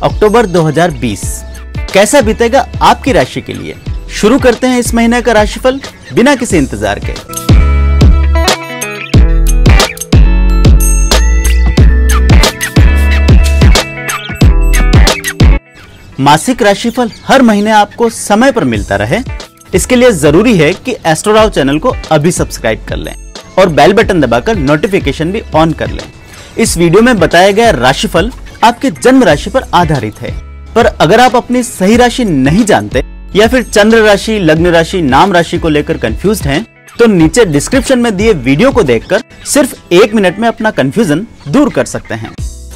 अक्टूबर 2020 कैसा बीतेगा आपकी राशि के लिए। शुरू करते हैं इस महीने का राशिफल बिना किसी इंतजार के। मासिक राशिफल हर महीने आपको समय पर मिलता रहे, इसके लिए जरूरी है कि एस्ट्रोराव चैनल को अभी सब्सक्राइब कर लें और बेल बटन दबाकर नोटिफिकेशन भी ऑन कर लें। इस वीडियो में बताया गया राशिफल आपके जन्म राशि पर आधारित है, पर अगर आप अपनी सही राशि नहीं जानते या फिर चंद्र राशि, लग्न राशि, नाम राशि को लेकर कंफ्यूज्ड हैं, तो नीचे डिस्क्रिप्शन में दिए वीडियो को देखकर सिर्फ 1 मिनट में अपना कंफ्यूजन दूर कर सकते हैं।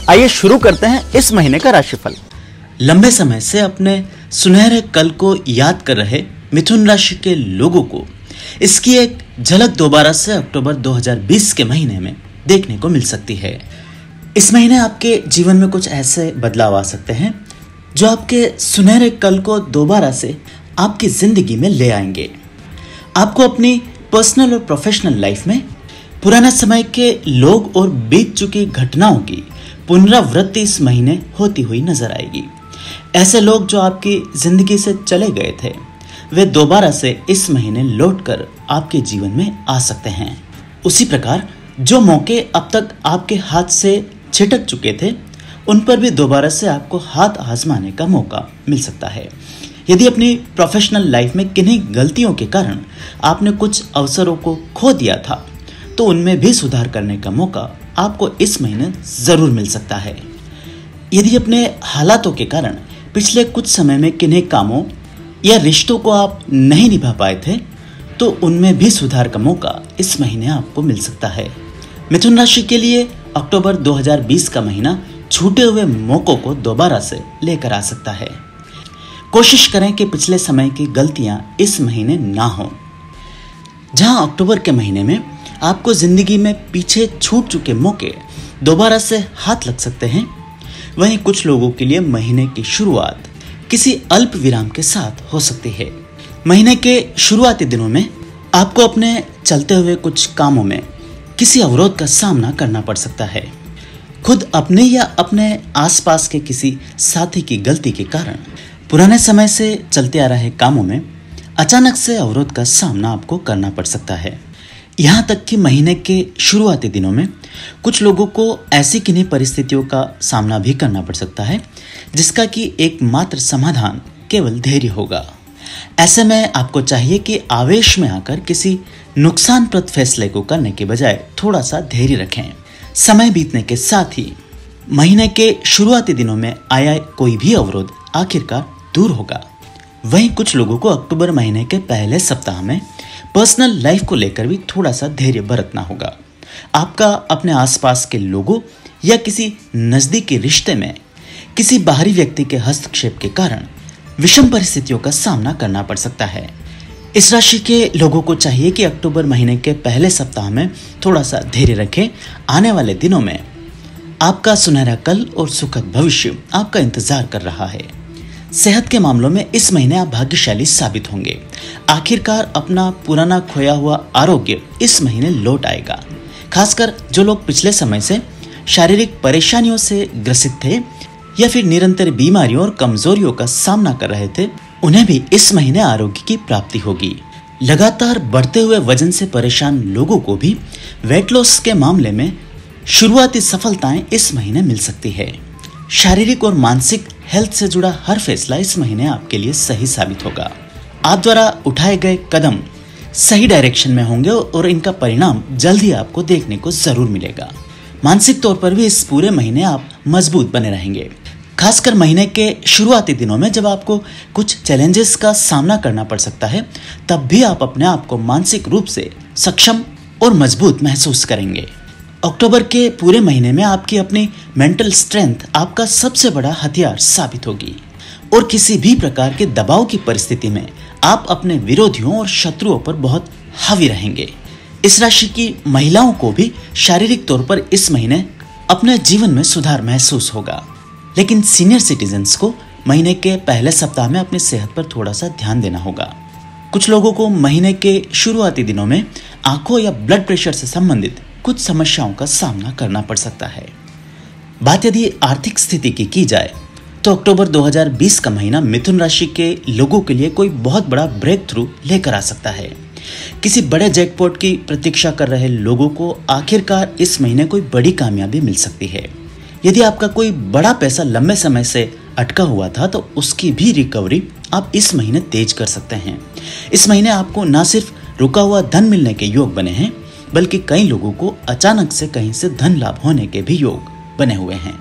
आइए शुरू करते हैं इस महीने का राशिफल। लंबे समय से अपने सुनहरे कल को याद कर रहे मिथुन राशि के लोगों को इसकी एक झलक दोबारा से अक्टूबर 2020 के महीने में देखने को मिल सकती है। इस महीने आपके जीवन में कुछ ऐसे बदलाव आ सकते हैं जो आपके सुनहरे कल को दोबारा से आपकी जिंदगी में ले आएंगे। आपको अपनी पर्सनल और प्रोफेशनल लाइफ में पुराने समय के लोग और बीत चुकी घटनाओं की पुनरावृत्ति इस महीने होती हुई नजर आएगी। ऐसे लोग जो आपकी जिंदगी से चले गए थे, वे दोबारा से इस महीने लौटकर आपके जीवन में आ सकते हैं। उसी प्रकार जो मौके अब तक आपके हाथ से छिटक चुके थे, उन पर भी दोबारा से आपको हाथ आजमाने का मौका मिल सकता है। यदि अपनी प्रोफेशनल लाइफ में किन्हीं गलतियों के कारण आपने कुछ अवसरों को खो दिया था, तो उनमें भी सुधार करने का मौका आपको इस महीने जरूर मिल सकता है। यदि अपने हालातों के कारण पिछले कुछ समय में किन्हीं कामों या रिश्तों को आप नहीं निभा पाए थे, तो उनमें भी सुधार का मौका इस महीने आपको मिल सकता है। मिथुन राशि के लिए अक्टूबर 2020 का महीना छूटे हुए मौकों को दोबारा से लेकर आ सकता है। कोशिश करें कि पिछले समय की गलतियां इस महीने ना हो। जहां अक्टूबर के महीने में आपको जिंदगी में पीछे छूट चुके मौके दोबारा से हाथ लग सकते हैं, वहीं कुछ लोगों के लिए महीने की शुरुआत किसी अल्प विराम के साथ हो सकती है। महीने के शुरुआती दिनों में आपको अपने चलते हुए कुछ कामों में किसी अवरोध का सामना करना पड़ सकता है। खुद अपने या अपने आसपास के किसी साथी की गलती के कारण पुराने समय से चलते आ रहे कामों में अचानक से अवरोध का सामना आपको करना पड़ सकता है। यहाँ तक कि महीने के शुरुआती दिनों में कुछ लोगों को ऐसी किन्हीं परिस्थितियों का सामना भी करना पड़ सकता है जिसका कि एकमात्र समाधान केवल धैर्य होगा। ऐसे में आपको चाहिए कि आवेश में आकर किसी नुकसानप्रद फैसले को करने के बजाय थोड़ा सा धैर्य रखें। समय बीतने के साथ ही महीने के शुरुआती दिनों में आया कोई भी अवरोध आखिरकार दूर होगा। वहीं कुछ लोगों को अक्टूबर महीने के पहले सप्ताह में पर्सनल लाइफ को लेकर भी थोड़ा सा धैर्य बरतना होगा। आपका अपने आसपास के लोगों या किसी नजदीकी रिश्ते में किसी बाहरी व्यक्ति के हस्तक्षेप के कारण विषम परिस्थितियों का सामना करना पड़ सकता है। इस राशि के लोगों को चाहिए कि अक्टूबर महीने के पहले सप्ताह में थोड़ा सा धैर्य रखें। आने वाले दिनों में आपका सुनहरा कल और सुखद भविष्य आपका इंतजार कर रहा है। सेहत के मामलों में इस महीने आप भाग्यशाली साबित होंगे। आखिरकार अपना पुराना खोया हुआ आरोग्य इस महीने लौट आएगा। खासकर जो लोग पिछले समय से शारीरिक परेशानियों से ग्रसित थे या फिर निरंतर बीमारियों और कमजोरियों का सामना कर रहे थे, उन्हें भी इस महीने आरोग्य की प्राप्ति होगी। लगातार बढ़ते हुए वजन से परेशान लोगों को भी वेट लॉस के मामले में शुरुआती सफलताएं इस महीने मिल सकती है। शारीरिक और मानसिक हेल्थ से जुड़ा हर फैसला इस महीने आपके लिए सही साबित होगा। आप द्वारा उठाए गए कदम सही डायरेक्शन में होंगे और इनका परिणाम जल्द ही आपको देखने को जरूर मिलेगा। मानसिक तौर पर भी इस पूरे महीने आप मजबूत बने रहेंगे। खासकर महीने के शुरुआती दिनों में जब आपको कुछ चैलेंजेस का सामना करना पड़ सकता है, तब भी आप अपने आप को मानसिक रूप से सक्षम और मजबूत महसूस करेंगे। अक्टूबर के पूरे महीने में आपकी अपनी मेंटल स्ट्रेंथ आपका सबसे बड़ा हथियार साबित होगी और किसी भी प्रकार के दबाव की परिस्थिति में आप अपने विरोधियों और शत्रुओं पर बहुत हावी रहेंगे। इस राशि की महिलाओं को भी शारीरिक तौर पर इस महीने अपने जीवन में सुधार महसूस होगा, लेकिन सीनियर सिटीजन्स को महीने के पहले सप्ताह में अपनी सेहत पर थोड़ा सा ध्यान देना होगा। कुछ लोगों को महीने के शुरुआती दिनों में आंखों या ब्लड प्रेशर से संबंधित कुछ समस्याओं का सामना करना पड़ सकता है। बात यदि आर्थिक स्थिति की जाए तो अक्टूबर 2020 का महीना मिथुन राशि के लोगों के लिए कोई बहुत बड़ा ब्रेक थ्रू लेकर आ सकता है। किसी बड़े जैकपॉट की प्रतीक्षा कर रहे लोगों को आखिरकार इस महीने कोई बड़ी कामयाबी मिल सकती है। यदि आपका कोई बड़ा पैसा लंबे समय से अटका हुआ था तो उसकी भी रिकवरी आप इस महीने तेज कर सकते हैं। इस महीने आपको न सिर्फ रुका हुआ धन मिलने के योग बने हैं, बल्कि कई लोगों को अचानक से कहीं से धन लाभ होने के भी योग बने हुए हैं।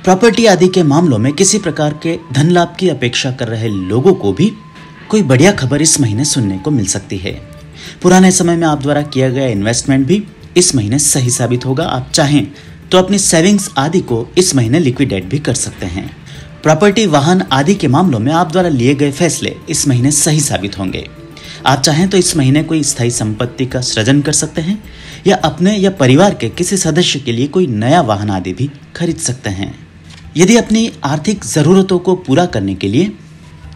प्रॉपर्टी आदि के मामलों में किसी प्रकार के धन लाभ की अपेक्षा कर रहे लोगों को भी कोई बढ़िया खबर इस महीने सुनने को मिल सकती है। पुराने समय में आप द्वारा किया गया इन्वेस्टमेंट भी इस महीने सही साबित होगा। आप चाहें तो अपनी सेविंग्स आदि को इस महीने लिक्विडेट भी कर सकते हैं। प्रॉपर्टी, वाहन आदि के मामलों में आप द्वारा लिए गए फैसले इस महीने सही साबित होंगे। आप चाहें तो इस महीने कोई स्थायी संपत्ति का सृजन कर सकते हैं या अपने या परिवार के किसी सदस्य के लिए कोई नया वाहन आदि भी खरीद सकते हैं। यदि अपनी आर्थिक जरूरतों को पूरा करने के लिए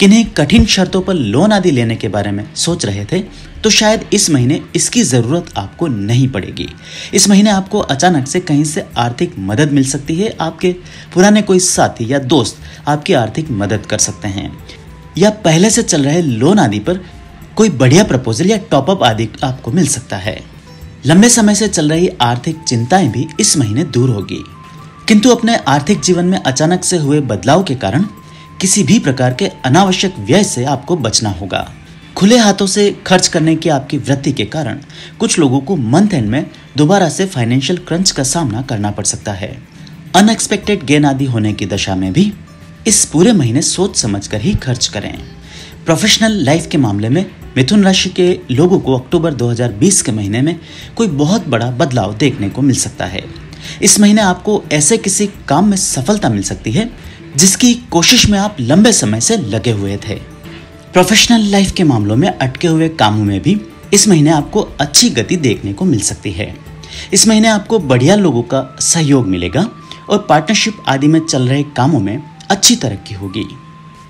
किन्हीं कठिन शर्तों पर लोन आदि लेने के बारे में सोच रहे थे तो शायद इस महीने इसकी जरूरत आपको नहीं पड़ेगी। इस महीने आपको अचानक से कहीं से आर्थिक मदद मिल सकती है। आपके पुराने कोई साथी या दोस्त आपकी आर्थिक मदद कर सकते हैं या पहले से चल रहे लोन आदि पर कोई बढ़िया प्रपोजल या टॉपअप आदि आपको मिल सकता है। लंबे समय से चल रही आर्थिक चिंताएं भी इस महीने दूर होगी, किंतु अपने आर्थिक जीवन में अचानक से हुए बदलाव के कारण किसी भी प्रकार के अनावश्यक व्यय से आपको बचना होगा। खुले हाथों से खर्च करने की आपकी वृत्ति के कारण कुछ लोगों को मंथ एंड में दोबारा से फाइनेंशियल क्रंच का सामना करना पड़ सकता है। अनएक्सपेक्टेड गेन आदि होने की दशा में भी इस पूरे महीने सोच समझकर ही खर्च करें। प्रोफेशनल लाइफ के मामले में मिथुन राशि के लोगों को अक्टूबर 2020 के महीने में कोई बहुत बड़ा बदलाव देखने को मिल सकता है। इस महीने आपको ऐसे किसी काम में सफलता मिल सकती है जिसकी कोशिश में आप लंबे समय से लगे हुए थे। प्रोफेशनल लाइफ के मामलों में अटके हुए कामों में भी इस महीने आपको अच्छी गति देखने को मिल सकती है। इस महीने आपको बढ़िया लोगों का सहयोग मिलेगा और पार्टनरशिप आदि में चल रहे कामों में अच्छी तरक्की होगी।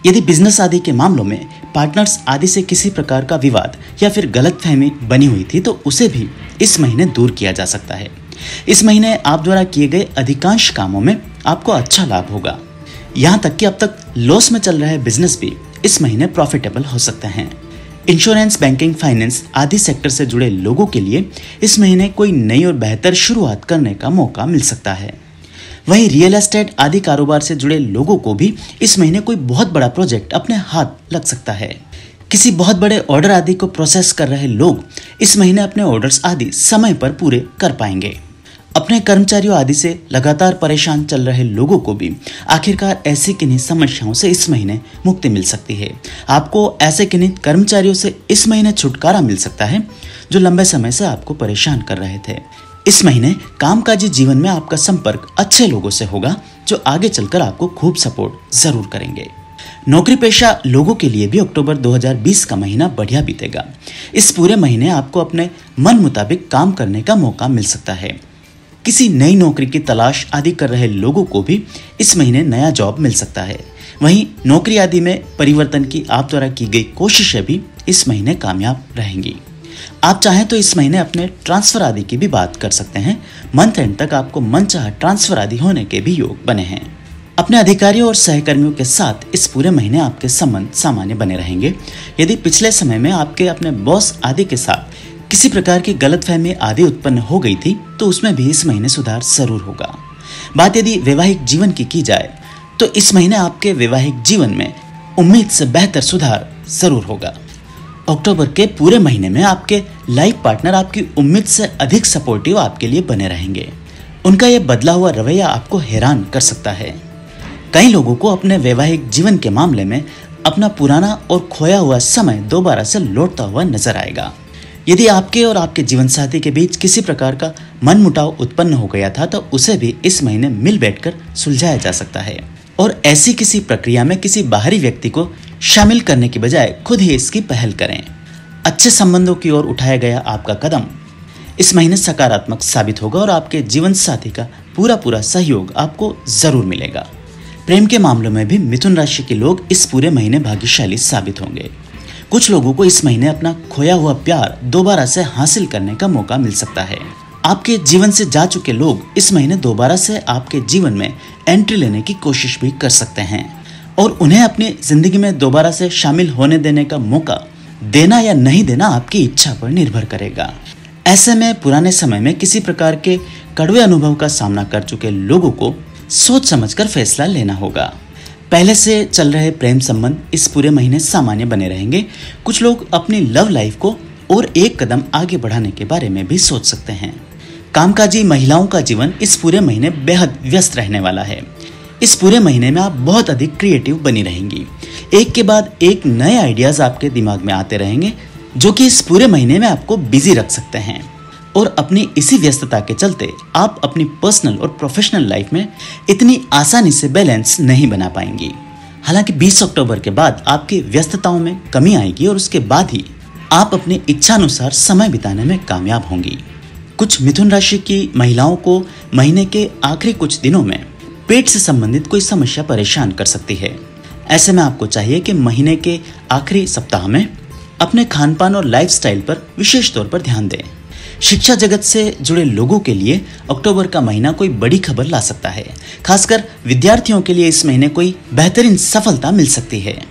यदि बिजनेस आदि के मामलों में पार्टनर्स आदि से किसी प्रकार का विवाद या फिर गलतफहमी बनी हुई थी तो उसे भी इस महीने दूर किया जा सकता है। इस महीने आप द्वारा किए गए अधिकांश कामों में आपको अच्छा लाभ होगा। यहाँ तक कि अब तक लॉस में चल रहे बिजनेस भी इस महीने प्रॉफिटेबल हो सकते हैं। इंश्योरेंस, बैंकिंग, फाइनेंस आदि सेक्टर से जुड़े लोगों के लिए इस महीने कोई नई और बेहतर शुरुआत करने का मौका मिल सकता है। वहीं रियल एस्टेट आदि कारोबार से जुड़े लोगों को भी इस महीने कोई बहुत बड़ा प्रोजेक्ट अपने हाथ लग सकता है। किसी बहुत बड़े ऑर्डर आदि को प्रोसेस कर रहे लोग इस महीने अपने ऑर्डर्स आदि समय पर पूरे कर पाएंगे। अपने कर्मचारियों आदि से लगातार परेशान चल रहे लोगों को भी आखिरकार ऐसी किन्हीं समस्याओं से इस महीने मुक्ति मिल सकती है। आपको ऐसे किन्हीं कर्मचारियों से इस महीने छुटकारा मिल सकता है जो लंबे समय से आपको परेशान कर रहे थे। इस महीने कामकाजी जीवन में आपका संपर्क अच्छे लोगों से होगा जो आगे चलकर आपको खूब सपोर्ट जरूर करेंगे। नौकरी पेशा लोगों के लिए भी अक्टूबर 2020 का महीना बढ़िया बीतेगा। इस पूरे महीने आपको अपने मन मुताबिक काम करने का मौका मिल सकता है। किसी नई नौकरी की तलाश आदि कर रहे लोगों को भी इस महीने नया जॉब मिल सकता है। वहीं नौकरी आदि में परिवर्तन की आप द्वारा की गई कोशिशें भी इस महीने कामयाब रहेंगी। आप चाहें तो इस महीने अपने ट्रांसफर आदि की भी बात कर सकते हैं। मंथ एंड तक आपको मनचाहा ट्रांसफर आदि होने के भी योग बने हैं। अपने अधिकारियों और सहकर्मियों के साथ इस पूरे महीने आपके संबंध सामान्य बने रहेंगे। यदि पिछले समय में आपके अपने बॉस आदि के साथ किसी प्रकार की गलतफहमी आदि उत्पन्न हो गई थी तो उसमें भी इस महीने सुधार जरूर होगा। बात यदि वैवाहिक जीवन की जाए तो इस महीने आपके वैवाहिक जीवन में उम्मीद से बेहतर सुधार जरूर होगा। अक्टूबर के पूरे महीने में आपके लाइफ पार्टनर आपकी उम्मीद से अधिक सपोर्टिव आपके लिए बने रहेंगे। उनका यह बदला हुआ रवैया आपको हैरान कर सकता है। कई लोगों को अपने वैवाहिक जीवन के मामले में अपना पुराना और खोया हुआ समय दोबारा से लौटता हुआ नजर आएगा। यदि आपके और आपके जीवन साथी के बीच किसी प्रकार का मनमुटाव उत्पन्न हो गया था तो उसे भी इस महीने मिल बैठकर सुलझाया जा सकता है और ऐसी किसी प्रक्रिया में किसी बाहरी व्यक्ति को शामिल करने की बजाय खुद ही इसकी पहल करें। अच्छे संबंधों की ओर उठाया गया आपका कदम इस महीने सकारात्मक साबित होगा और आपके जीवन साथी का पूरा सहयोग आपको जरूर मिलेगा। प्रेम के मामलों में भी मिथुन राशि के लोग इस पूरे महीने भाग्यशाली साबित होंगे। कुछ लोगों को इस महीने अपना खोया हुआ प्यार दोबारा से हासिल करने का मौका मिल सकता है। आपके जीवन से जा चुके लोग इस महीने दोबारा से आपके जीवन में एंट्री लेने की कोशिश भी कर सकते हैं। और उन्हें अपनी जिंदगी में दोबारा से शामिल होने देने का मौका देना या नहीं देना आपकी इच्छा पर निर्भर करेगा। ऐसे में पुराने समय में किसी प्रकार के कड़वे अनुभव का सामना कर चुके लोगों को सोच समझकर फैसला लेना होगा। पहले से चल रहे प्रेम संबंध इस पूरे महीने सामान्य बने रहेंगे। कुछ लोग अपनी लव लाइफ को और एक कदम आगे बढ़ाने के बारे में भी सोच सकते हैं। कामकाजी महिलाओं का जीवन इस पूरे महीने बेहद व्यस्त रहने वाला है। इस पूरे महीने में आप बहुत अधिक क्रिएटिव बनी रहेंगी। एक के बाद एक नए आइडियाज आपके दिमाग में आते रहेंगे जो कि इस पूरे महीने में आपको बिजी रख सकते हैं। और अपनी इसी व्यस्तता के चलते आप अपनी पर्सनल और प्रोफेशनल लाइफ में इतनी आसानी से बैलेंस नहीं बना पाएंगी। हालांकि 20 अक्टूबर के बाद आपकी व्यस्तताओं में कमी आएगी और उसके बाद ही आप अपनी इच्छानुसार समय बिताने में कामयाब होंगी। कुछ मिथुन राशि की महिलाओं को महीने के आखिरी कुछ दिनों में पेट से संबंधित कोई समस्या परेशान कर सकती है। ऐसे में आपको चाहिए कि महीने के आखिरी सप्ताह में अपने खान पान और लाइफस्टाइल पर विशेष तौर पर ध्यान दें। शिक्षा जगत से जुड़े लोगों के लिए अक्टूबर का महीना कोई बड़ी खबर ला सकता है। खासकर विद्यार्थियों के लिए इस महीने कोई बेहतरीन सफलता मिल सकती है।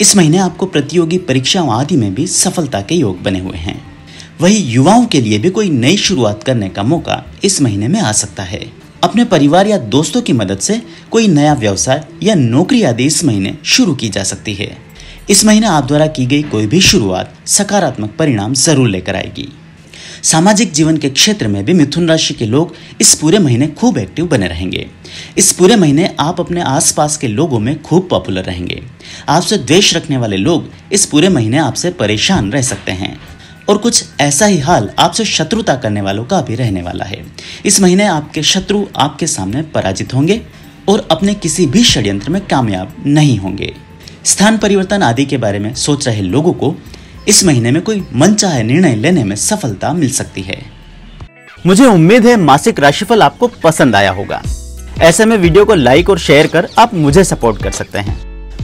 इस महीने आपको प्रतियोगी परीक्षाओं आदि में भी सफलता के योग बने हुए हैं। वही युवाओं के लिए भी कोई नई शुरुआत करने का मौका इस महीने में आ सकता है। अपने परिवार या दोस्तों की मदद से कोई नया व्यवसाय या नौकरी आदि इस महीने शुरू की जा सकती है। इस महीने आप द्वारा की गई कोई भी शुरुआत सकारात्मक परिणाम जरूर लेकर आएगी। सामाजिक जीवन के क्षेत्र में भी मिथुन राशि के लोग इस पूरे महीने खूब एक्टिव बने रहेंगे। इस पूरे महीने आप अपने आसपास के लोगों में खूब पॉपुलर रहेंगे। आपसे द्वेष रखने वाले लोग इस पूरे महीने आपसे परेशान रह सकते हैं और कुछ ऐसा ही हाल आपसे शत्रुता करने वालों का भी रहने वाला है। इस महीने आपके शत्रु आपके सामने पराजित होंगे और अपने किसी भी षड्यंत्र में कामयाब नहीं होंगे। स्थान परिवर्तन आदि के बारे में सोच रहे लोगों को इस महीने में कोई मनचाहे निर्णय लेने में सफलता मिल सकती है। मुझे उम्मीद है मासिक राशिफल आपको पसंद आया होगा। ऐसे में वीडियो को लाइक और शेयर कर आप मुझे सपोर्ट कर सकते हैं।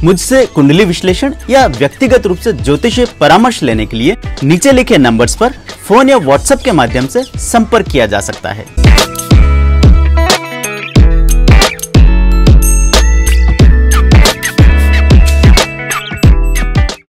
मुझसे कुंडली विश्लेषण या व्यक्तिगत रूप से ज्योतिषीय परामर्श लेने के लिए नीचे लिखे नंबर्स पर फोन या व्हाट्सएप के माध्यम से संपर्क किया जा सकता है।